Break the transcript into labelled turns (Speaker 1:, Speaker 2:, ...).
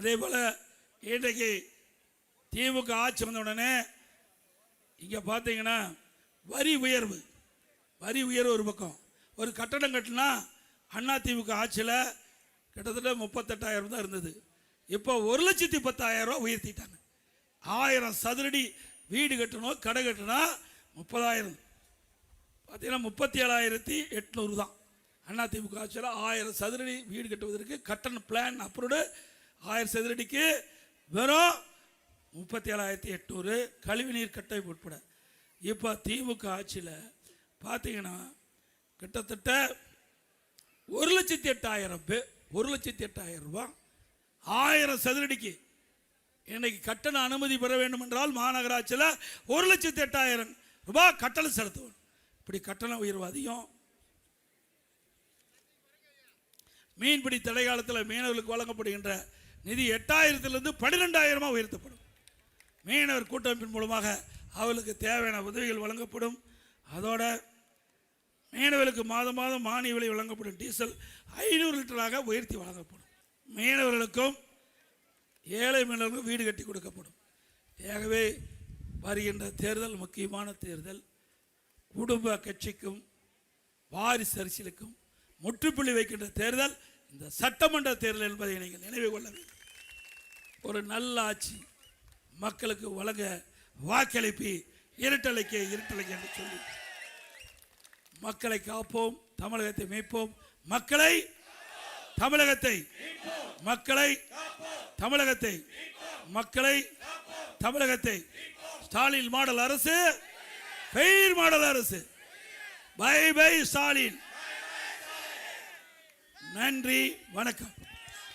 Speaker 1: அதே போல் இன்றைக்கு திமுக ஆட்சி வந்த உடனே இங்கே பார்த்தீங்கன்னா வரி உயர்வு ஒரு பக்கம். ஒரு கட்டடம் கட்டினா அண்ணா திமுக ஆட்சியில் கிட்டத்தட்ட 38,000 தான் இருந்தது. இப்போ 1,10,000 உயர்த்திட்டாங்க. 1000 சதுரடி வீடு கட்டணும், கடை கட்டினா 30,000. பார்த்தீங்கன்னா 37,800 தான். அண்ணா திமுக ஆட்சியில் 1000 சதுரடி வீடு கட்டுவதற்கு கட்டண பிளான் அப்ரூவ்டு 1000 சதுரடிக்கு வெறும் 37,800 கழிவுநீர் கட்டை உட்பட. இப்போ திமுக ஆட்சியில் பார்த்தீங்கன்னா கிட்டத்தட்ட 1,08,000 ரூபாய் 1000 சதுரடிக்கு. இன்னைக்கு கட்டண அனுமதி பெற வேண்டும் என்றால் மாநகராட்சியில் 1,08,000 ரூபாய் கட்டணம் செலுத்துவோம். இப்படி கட்டண உயர்வு அதிகம். மீன்பிடி தடை காலத்தில் மீனவர்களுக்கு வழங்கப்படுகின்ற நிதி 8,000 12,000 உயர்த்தப்படும். மீனவர் கூட்டமைப்பின் மூலமாக அவர்களுக்கு தேவையான உதவிகள் வழங்கப்படும். அதோட மீனவர்களுக்கு மாதம் மானிய விலை வழங்கப்படும். டீசல் 500 லிட்டராக உயர்த்தி வழங்கப்படும். மீனவர்களுக்கும் ஏழை மீனவர்களுக்கும் வீடு கட்டி கொடுக்கப்படும். ஆகவே வருகின்ற தேர்தல் முக்கியமான தேர்தல். குடும்ப கட்சிக்கும் வாரிசு அரசியலுக்கும் முற்றுப்புள்ளி வைக்கின்ற தேர்தல் இந்த சட்டமன்ற தேர்தல் என்பதை நீங்கள் நினைவு கொள்ள வேண்டும். ஒரு நல்ல ஆட்சி மக்களுக்கு வழங்க வாக்களிப்பி இருட்டலைக்கு என்று சொல்லி மக்களை காப்போம், தமிழகத்தை மீட்போம். மக்களை தமிழகத்தை ஸ்டாலின் மாடல் அரசு, பெயர் மாடல் அரசு. Bye bye Stalin. நன்றி, வணக்கம்.